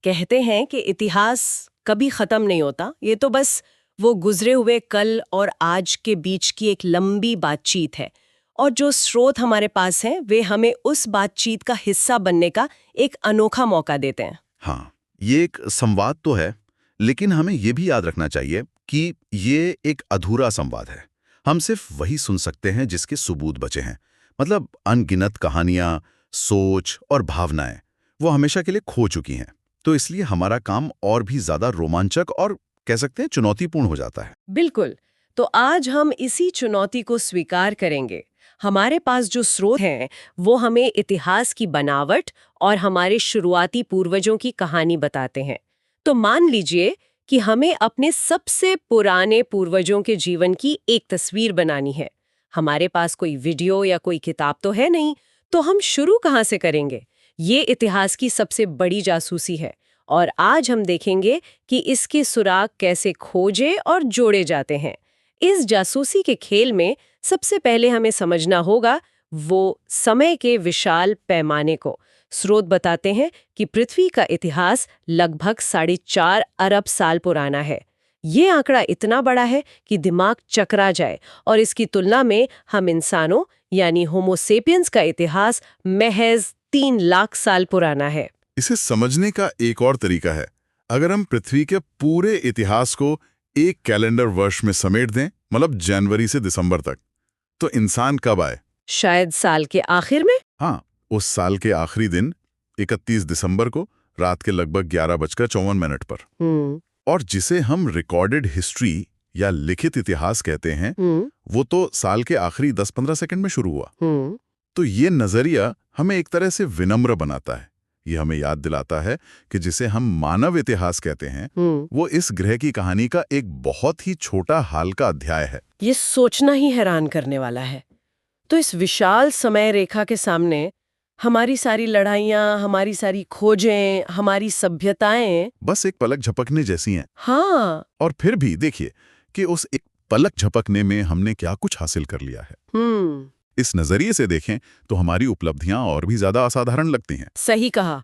कहते हैं कि इतिहास कभी खत्म नहीं होता, ये तो बस वो गुजरे हुए कल और आज के बीच की एक लंबी बातचीत है। और जो स्रोत हमारे पास हैं वे हमें उस बातचीत का हिस्सा बनने का एक अनोखा मौका देते हैं। हाँ, ये एक संवाद तो है, लेकिन हमें ये भी याद रखना चाहिए कि ये एक अधूरा संवाद है। हम सिर्फ वही सुन सकते हैं जिसके सबूत बचे हैं। मतलब अनगिनत कहानियां, सोच और भावनाएं वो हमेशा के लिए खो चुकी हैं। तो इसलिए हमारा काम और भी ज्यादा रोमांचक और कह सकते हैं चुनौतीपूर्ण हो जाता है। बिल्कुल। तो आज हम इसी चुनौती को स्वीकार करेंगे। हमारे पास जो स्रोत हैं वो हमें इतिहास की बनावट और हमारे शुरुआती पूर्वजों की कहानी बताते हैं। तो मान लीजिए कि हमें अपने सबसे पुराने पूर्वजों के जीवन की एक तस्वीर बनानी है। हमारे पास कोई वीडियो या कोई किताब तो है नहीं, तो हम शुरू कहाँ से करेंगे? ये इतिहास की सबसे बड़ी जासूसी है और आज हम देखेंगे कि इसके सुराग कैसे खोजे और जोड़े जाते हैं। इस जासूसी के खेल में सबसे पहले हमें समझना होगा वो समय के विशाल पैमाने को। स्रोत बताते हैं कि पृथ्वी का इतिहास लगभग 4.5 अरब साल पुराना है। ये आंकड़ा इतना बड़ा है कि दिमाग चकरा जाए, और इसकी तुलना में हम इंसानों यानी होमो सेपियंस का इतिहास महज 3 लाख साल पुराना है। इसे समझने का एक और तरीका है। अगर हम पृथ्वी के पूरे इतिहास को एक कैलेंडर वर्ष में समेट दें, मतलब जनवरी से दिसंबर तक, तो इंसान कब आए? शायद साल के आखिर में। हाँ, उस साल के आखिरी दिन 31 दिसंबर को रात के लगभग 11:54 पर। और जिसे हम रिकॉर्डेड हिस्ट्री या लिखित इतिहास कहते हैं, वो तो साल के आखिरी 10-15 सेकंड में शुरू हुआ। तो ये नजरिया हमें एक तरह से विनम्र बनाता है। ये हमें याद दिलाता है कि जिसे हम मानव इतिहास कहते हैं, वो इस ग्रह की कहानी का एक बहुत ही छोटा हाल का अध्याय है। ये सोचना ही हैरान करने वाला है। तो इस विशाल समय रेखा के सामने हमारी सारी लड़ाइयाँ, हमारी सारी खोजें, हमारी सभ्यताएं बस एक पलक झपकने जैसी हैं। हाँ। और फिर भी देखिए कि उस एक पलक झपकने में हमने क्या कुछ हासिल कर लिया है। इस नजरिए से देखें तो हमारी उपलब्धियां और भी ज्यादा असाधारण लगती हैं। सही कहा।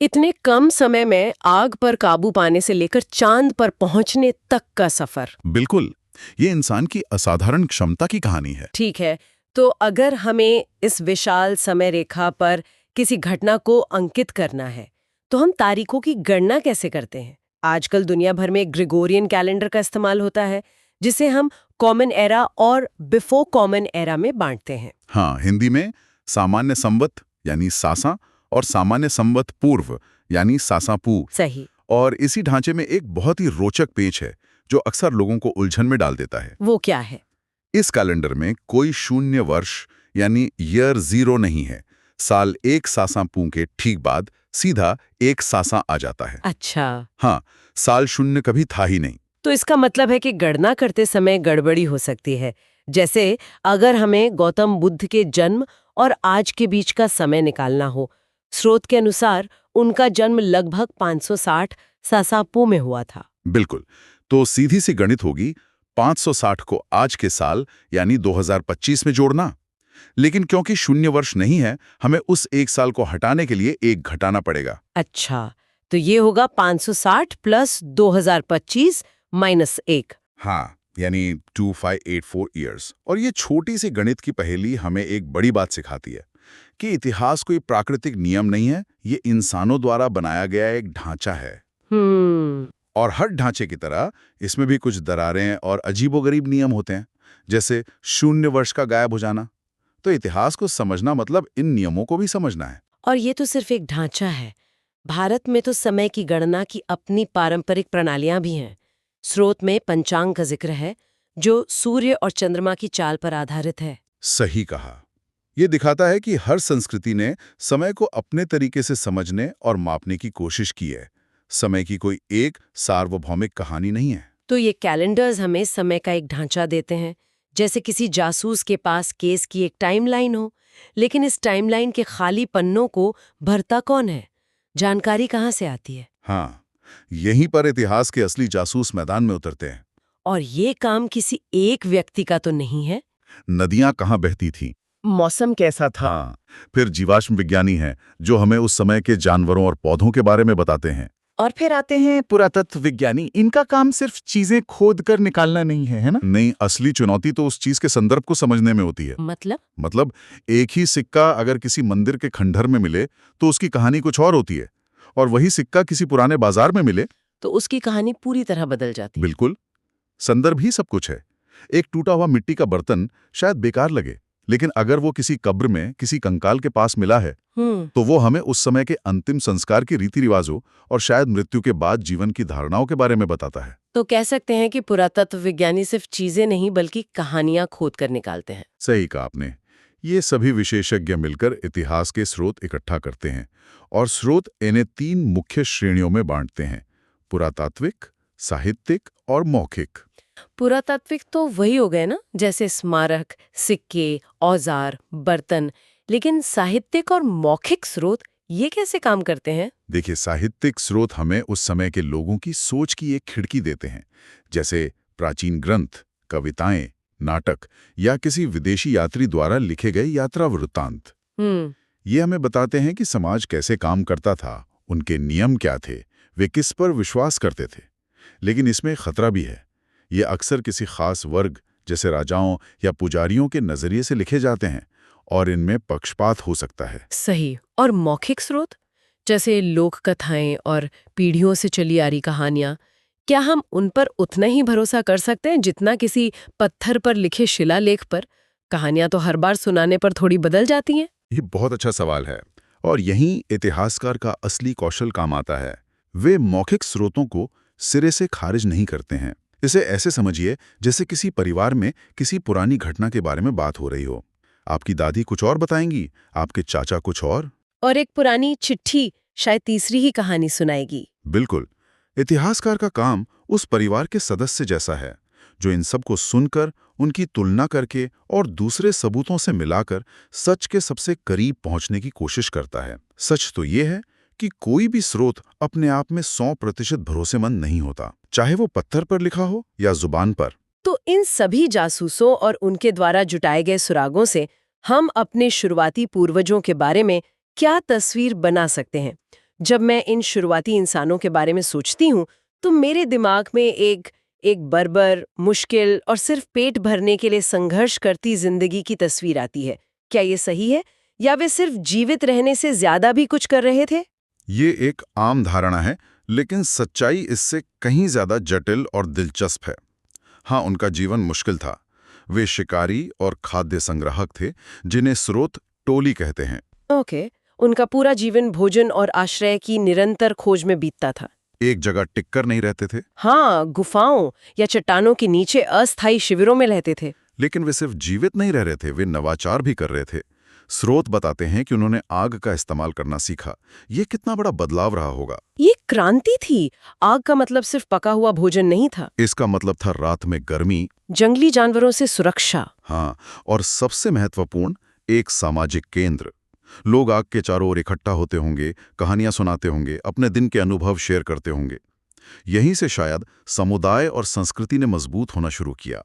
इतने कम समय में आग पर काबू पाने से लेकर चांद पर पहुंचने तक का सफर। बिल्कुल, ये इंसान की असाधारण क्षमता की कहानी है। ठीक है, तो अगर हमें इस विशाल समय रेखा पर किसी घटना को अंकित करना है, तो हम तारीखों की गणना कैसे करते हैं? आजकल दुनिया भर में ग्रेगोरियन कैलेंडर का इस्तेमाल होता है, जिसे हम कॉमन एरा और बिफोर कॉमन एरा में बांटते हैं। हाँ, हिंदी में सामान्य संवत यानी सासा और सामान्य संवत पूर्व यानी सासापू। सही। और इसी ढांचे में एक बहुत ही रोचक पेच है जो अक्सर लोगों को उलझन में डाल देता है। वो क्या है? इस कैलेंडर में कोई शून्य वर्ष यानी ईयर 0 नहीं है। साल 1 सासापू के ठीक बाद सीधा 1 सासा आ जाता है। अच्छा। हाँ, साल 0 कभी था ही नहीं। तो इसका मतलब है कि गणना करते समय गड़बड़ी हो सकती है। जैसे अगर हमें गौतम बुद्ध के जन्म और आज के बीच का समय निकालना हो, स्रोत के अनुसार उनका जन्म लगभग 560 सासापू में हुआ था। बिल्कुल, तो सीधी सी गणित होगी 560 को आज के साल यानी 2025 में जोड़ना। लेकिन क्योंकि शून्य वर्ष नहीं है, हमें उस एक साल को हटाने के लिए एक घटाना पड़ेगा। अच्छा, तो ये होगा 560 प्लस 2025 माइनस 1। हाँ, यानी 2584 ईयर्स। और ये छोटी सी गणित की पहेली हमें एक बड़ी बात सिखाती है कि इतिहास कोई प्राकृतिक नियम नहीं है, ये इंसानों द्वारा बनाया गया एक ढांचा है। और हर ढांचे की तरह इसमें भी कुछ दरारें और अजीबोगरीब नियम होते हैं, जैसे शून्य वर्ष का गायब हो जाना। तो इतिहास को समझना मतलब इन नियमों को भी समझना है। और ये तो सिर्फ एक ढांचा है। भारत में तो समय की गणना की अपनी पारंपरिक प्रणालियां भी हैं। स्रोत में पंचांग का जिक्र है, जो सूर्य और चंद्रमा की चाल पर आधारित है। सही कहा। ये दिखाता है कि हर संस्कृति ने समय को अपने तरीके से समझने और मापने की कोशिश की है। समय की कोई एक सार्वभौमिक कहानी नहीं है। तो ये कैलेंडर्स हमें समय का एक ढांचा देते हैं, जैसे किसी जासूस के पास केस की एक टाइमलाइन हो। लेकिन इस टाइमलाइन के खाली पन्नों को भरता कौन है? जानकारी कहाँ से आती है? हाँ, यहीं पर इतिहास के असली जासूस मैदान में उतरते हैं। और ये काम किसी एक व्यक्ति का तो नहीं है। नदियां कहाँ बहती थीं? मौसम कैसा था? हाँ, फिर जीवाश्म विज्ञानी हैं जो हमें उस समय के जानवरों और पौधों के बारे में बताते हैं। और फिर आते हैं पुरातत्व विज्ञानी। इनका काम सिर्फ चीजें खोद कर निकालना नहीं है ना? नहीं, असली चुनौती तो उस चीज के संदर्भ को समझने में होती है। मतलब एक ही सिक्का अगर किसी मंदिर के खंडहर में मिले तो उसकी कहानी कुछ और होती है, और वही सिक्का किसी पुराने बाजार में मिले तो उसकी कहानी पूरी तरह बदल जाती है। बिल्कुल, संदर्भ ही सब कुछ है। एक टूटा हुआ मिट्टी का बर्तन शायद बेकार लगे, लेकिन अगर वो किसी कब्र में किसी कंकाल के पास मिला है तो वो हमें उस समय के अंतिम संस्कार के रीति रिवाजों और शायद मृत्यु के बाद जीवन की धारणाओं के बारे में बताता है। तो कह सकते हैं कि पुरातत्व विज्ञानी सिर्फ चीजें नहीं बल्कि कहानियां खोद कर निकालते हैं। सही कहा आपने। ये सभी विशेषज्ञ मिलकर इतिहास के स्रोत इकट्ठा करते हैं, और स्रोत इन्हें 3 मुख्य श्रेणियों में बांटते हैं: पुरातात्विक, साहित्यिक और मौखिक। पुरातात्विक तो वही हो गए ना, जैसे स्मारक, सिक्के, औजार, बर्तन। लेकिन साहित्यिक और मौखिक स्रोत ये कैसे काम करते हैं? देखिए, साहित्यिक स्रोत हमें उस समय के लोगों की सोच की एक खिड़की देते हैं, जैसे प्राचीन ग्रंथ, कविताएं, नाटक या किसी विदेशी यात्री द्वारा लिखे गए यात्रा वृत्तांत। ये हमें बताते हैं कि समाज कैसे काम करता था, उनके नियम क्या थे, वे किस पर विश्वास करते थे। लेकिन इसमें खतरा भी है। ये अक्सर किसी खास वर्ग जैसे राजाओं या पुजारियों के नजरिए से लिखे जाते हैं, और इनमें पक्षपात हो सकता है। सही। और मौखिक स्रोत जैसे लोक कथाएं और पीढ़ियों से चली आ रही कहानियां, क्या हम उन पर उतना ही भरोसा कर सकते हैं जितना किसी पत्थर पर लिखे शिलालेख पर? कहानियां तो हर बार सुनाने पर थोड़ी बदल जाती हैं। ये बहुत अच्छा सवाल है, और यहीं इतिहासकार का असली कौशल काम आता है। वे मौखिक स्रोतों को सिरे से खारिज नहीं करते हैं। इसे ऐसे समझिए जैसे किसी परिवार में किसी पुरानी घटना के बारे में बात हो रही हो। आपकी दादी कुछ और बताएंगी, आपके चाचा कुछ और एक पुरानी चिट्ठी शायद तीसरी ही कहानी सुनाएगी। बिल्कुल। इतिहासकार का काम उस परिवार के सदस्य जैसा है, जो इन सब को सुनकर, उनकी तुलना करके और दूसरे सबूतों से मिलाकर सच के सबसे करीब पहुंचने की कोशिश करता है। सच तो ये है कि कोई भी स्रोत अपने आप में 100% भरोसेमंद नहीं होता, चाहे वो पत्थर पर लिखा हो या जुबान पर। तो इन सभी जासूसों और उनके द्वारा जुटाए गए सुरागों से हम अपने शुरुआती पूर्वजों के बारे में क्या तस्वीर बना सकते हैं? जब मैं इन शुरुआती इंसानों के बारे में सोचती हूँ तो मेरे दिमाग में एक बर्बर, मुश्किल और सिर्फ पेट भरने के लिए संघर्ष करती जिंदगी की तस्वीर आती है। क्या ये सही है, या वे सिर्फ जीवित रहने से ज्यादा भी कुछ कर रहे थे? ये एक आम धारणा है, लेकिन सच्चाई इससे कहीं ज्यादा जटिल और दिलचस्प है। हाँ, उनका जीवन मुश्किल था। वे शिकारी और खाद्य संग्राहक थे, जिन्हें स्रोत टोली कहते हैं। ओके। उनका पूरा जीवन भोजन और आश्रय की निरंतर खोज में बीतता था। एक जगह टिककर नहीं रहते थे। हाँ, गुफाओं या चट्टानों के नीचे अस्थायी शिविरों में रहते थे। लेकिन वे सिर्फ जीवित नहीं रह रहे थे, वे नवाचार भी कर रहे थे। स्रोत बताते हैं कि उन्होंने आग का इस्तेमाल करना सीखा। ये कितना बड़ा बदलाव रहा होगा। ये क्रांति थी। आग का मतलब सिर्फ पका हुआ भोजन नहीं था। इसका मतलब था रात में गर्मी, जंगली जानवरों से सुरक्षा। हाँ, और सबसे महत्वपूर्ण, एक सामाजिक केंद्र। लोग आग के चारों ओर इकट्ठा होते होंगे, कहानियां सुनाते होंगे, अपने दिन के अनुभव शेयर करते होंगे। यहीं से शायद समुदाय और संस्कृति ने मजबूत होना शुरू किया।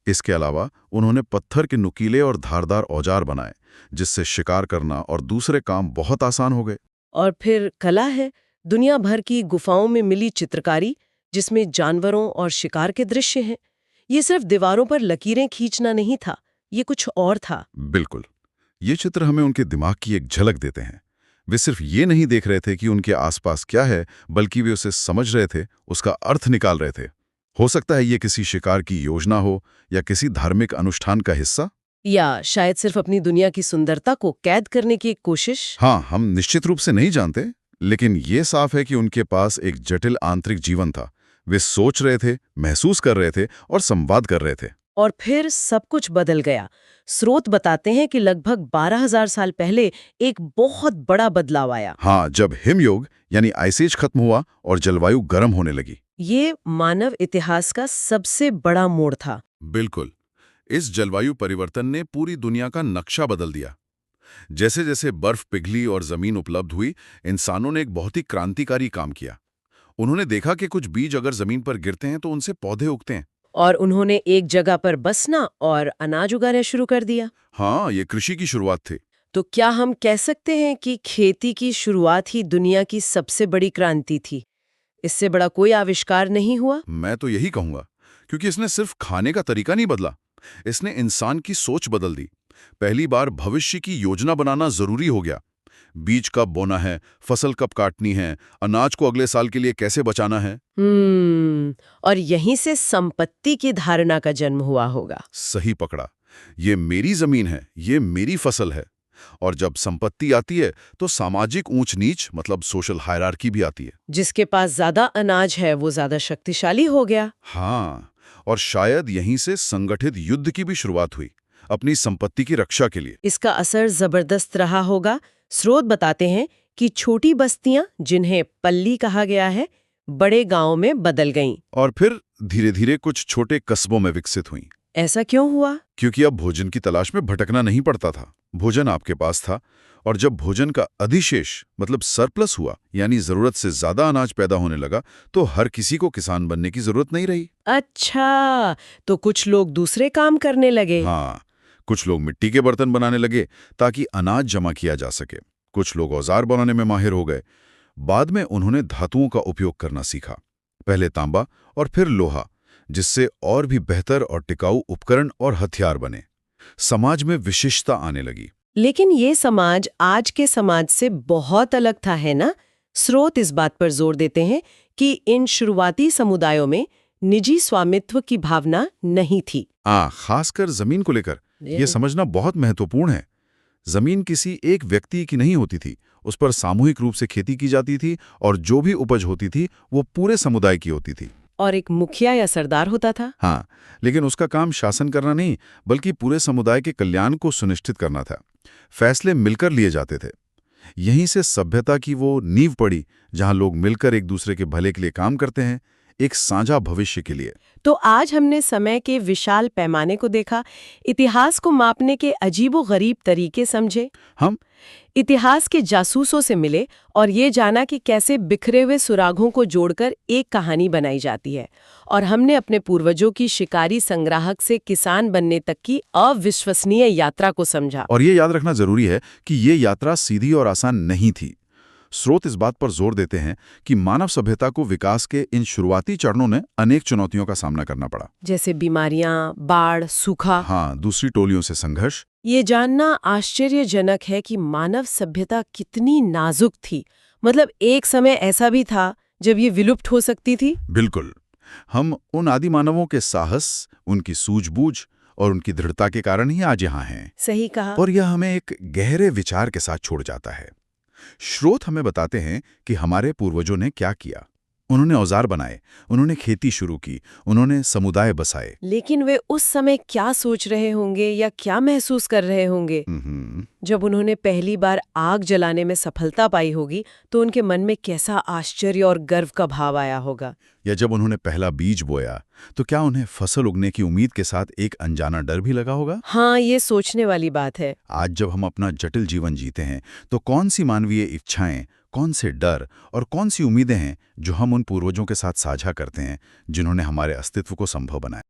इसके अलावा उन्होंने पत्थर के नुकीले और धारदार औजार बनाए, जिससे शिकार करना और दूसरे काम बहुत आसान हो गए। और फिर कला है। दुनिया भर की गुफाओं में मिली चित्रकारी, जिसमें जानवरों और शिकार के दृश्य हैं। ये सिर्फ दीवारों पर लकीरें खींचना नहीं था, ये कुछ और था। बिल्कुल। ये चित्र हमें उनके दिमाग की एक झलक देते हैं। वे सिर्फ ये नहीं देख रहे थे कि उनके आसपास क्या है, बल्कि वे उसे समझ रहे थे, उसका अर्थ निकाल रहे थे। हो सकता है ये किसी शिकार की योजना हो, या किसी धार्मिक अनुष्ठान का हिस्सा, या शायद सिर्फ अपनी दुनिया की सुंदरता को कैद करने की एक कोशिश। हाँ, हम निश्चित रूप से नहीं जानते, लेकिन ये साफ है कि उनके पास एक जटिल आंतरिक जीवन था। वे सोच रहे थे, महसूस कर रहे थे और संवाद कर रहे थे। और फिर सब कुछ बदल गया। स्रोत बताते हैं कि लगभग 12,000 साल पहले एक बहुत बड़ा बदलाव आया। हाँ, जब हिमयुग यानी आइस एज खत्म हुआ और जलवायु गर्म होने लगी। ये मानव इतिहास का सबसे बड़ा मोड़ था। बिल्कुल। इस जलवायु परिवर्तन ने पूरी दुनिया का नक्शा बदल दिया। जैसे जैसे बर्फ पिघली और जमीन उपलब्ध हुई, इंसानों ने एक बहुत ही क्रांतिकारी काम किया। उन्होंने देखा कि कुछ बीज अगर जमीन पर गिरते हैं तो उनसे पौधे उगते हैं। और उन्होंने एक जगह पर बसना और अनाज उगाना शुरू कर दिया। हाँ, ये कृषि की शुरुआत थी। तो क्या हम कह सकते हैं कि खेती की शुरुआत ही दुनिया की सबसे बड़ी क्रांति थी? इससे बड़ा कोई आविष्कार नहीं हुआ। मैं तो यही कहूंगा, क्योंकि इसने सिर्फ खाने का तरीका नहीं बदला, इसने इंसान की सोच बदल दी। पहली बार भविष्य की योजना बनाना जरूरी हो गया। बीज कब बोना है, फसल कब काटनी है, अनाज को अगले साल के लिए कैसे बचाना है। और यहीं से संपत्ति की धारणा का जन्म हुआ होगा। सही पकड़ा। ये मेरी जमीन है, ये मेरी फसल है। और जब संपत्ति आती है तो सामाजिक ऊंच नीच मतलब सोशल हायरार्की भी आती है। जिसके पास ज्यादा अनाज है वो ज्यादा शक्तिशाली हो गया। हाँ, और शायद यहीं से संगठित युद्ध की भी शुरुआत हुई, अपनी संपत्ति की रक्षा के लिए। इसका असर जबरदस्त रहा होगा। स्रोत बताते हैं कि छोटी बस्तियां, जिन्हें पल्ली कहा गया है, बड़े गांवों में बदल गईं। और फिर धीरे धीरे कुछ छोटे कस्बों में विकसित हुई। ऐसा क्यों हुआ? क्योंकि अब भोजन की तलाश में भटकना नहीं पड़ता था, भोजन आपके पास था। और जब भोजन का अधिशेष मतलब सरप्लस हुआ, यानी जरूरत से ज्यादा अनाज पैदा होने लगा, तो हर किसी को किसान बनने की जरूरत नहीं रही। अच्छा, तो कुछ लोग दूसरे काम करने लगे। हाँ, कुछ लोग मिट्टी के बर्तन बनाने लगे ताकि अनाज जमा किया जा सके। कुछ लोग औजार बनाने में माहिर हो गए। बाद में उन्होंने धातुओं का उपयोग करना सीखा, पहले तांबा और फिर लोहा, जिससे और भी बेहतर और टिकाऊ उपकरण और हथियार बने। समाज में विशिष्टता आने लगी। लेकिन ये समाज आज के समाज से बहुत अलग था, है ना? स्रोत इस बात पर जोर देते हैं कि इन शुरुआती समुदायों में निजी स्वामित्व की भावना नहीं थी। खासकर जमीन को लेकर यह समझना बहुत महत्वपूर्ण है। जमीन किसी एक व्यक्ति की नहीं होती थी, उस पर सामूहिक रूप से खेती की जाती थी और जो भी उपज होती थी वो पूरे समुदाय की होती थी। और एक मुखिया या सरदार होता था। हाँ, लेकिन उसका काम शासन करना नहीं, बल्कि पूरे समुदाय के कल्याण को सुनिश्चित करना था। फैसले मिलकर लिए जाते थे। यहीं से सभ्यता की वो नींव पड़ी जहां लोग मिलकर एक दूसरे के भले के लिए काम करते हैं, एक साझा भविष्य के लिए। तो आज हमने समय के विशाल पैमाने को देखा, इतिहास को मापने के अजीबोगरीब तरीके समझे। हम इतिहास के जासूसों से मिले और ये जाना कि कैसे बिखरे हुए सुरागों को जोड़कर एक कहानी बनाई जाती है। और हमने अपने पूर्वजों की शिकारी संग्राहक से किसान बनने तक की अविश्वसनीय यात्रा को समझा। और ये याद रखना जरूरी है कि ये यात्रा सीधी और आसान नहीं थी। स्रोत इस बात पर जोर देते हैं कि मानव सभ्यता को विकास के इन शुरुआती चरणों में अनेक चुनौतियों का सामना करना पड़ा, जैसे बीमारियां, बाढ़, सूखा। हाँ, दूसरी टोलियों से संघर्ष। ये जानना आश्चर्यजनक है कि मानव सभ्यता कितनी नाजुक थी। मतलब एक समय ऐसा भी था जब ये विलुप्त हो सकती थी। बिल्कुल। हम उन आदि मानवों के साहस, उनकी सूझबूझ और उनकी दृढ़ता के कारण ही आज यहाँ हैं। सही कहा। और यह हमें एक गहरे विचार के साथ छोड़ जाता है। स्रोत हमें बताते हैं कि हमारे पूर्वजों ने क्या किया। उन्होंने औजार बनाए, उन्होंने खेती शुरू की, उन्होंने समुदाय बसाए। लेकिन वे उस समय क्या सोच रहे होंगे या क्या महसूस कर रहे होंगे? जब उन्होंने पहली बार आग जलाने में सफलता पाई होगी तो उनके मन में कैसा आश्चर्य और गर्व का भाव आया होगा। या जब उन्होंने पहला बीज बोया तो क्या उन्हें फसल उगने की उम्मीद के साथ एक अनजाना डर भी लगा होगा? हाँ, ये सोचने वाली बात है। आज जब हम अपना जटिल जीवन जीते हैं तो कौन सी मानवीय इच्छाएं, कौन से डर और कौन सी उम्मीदें हैं जो हम उन पूर्वजों के साथ साझा करते हैं जिन्होंने हमारे अस्तित्व को संभव बनाया।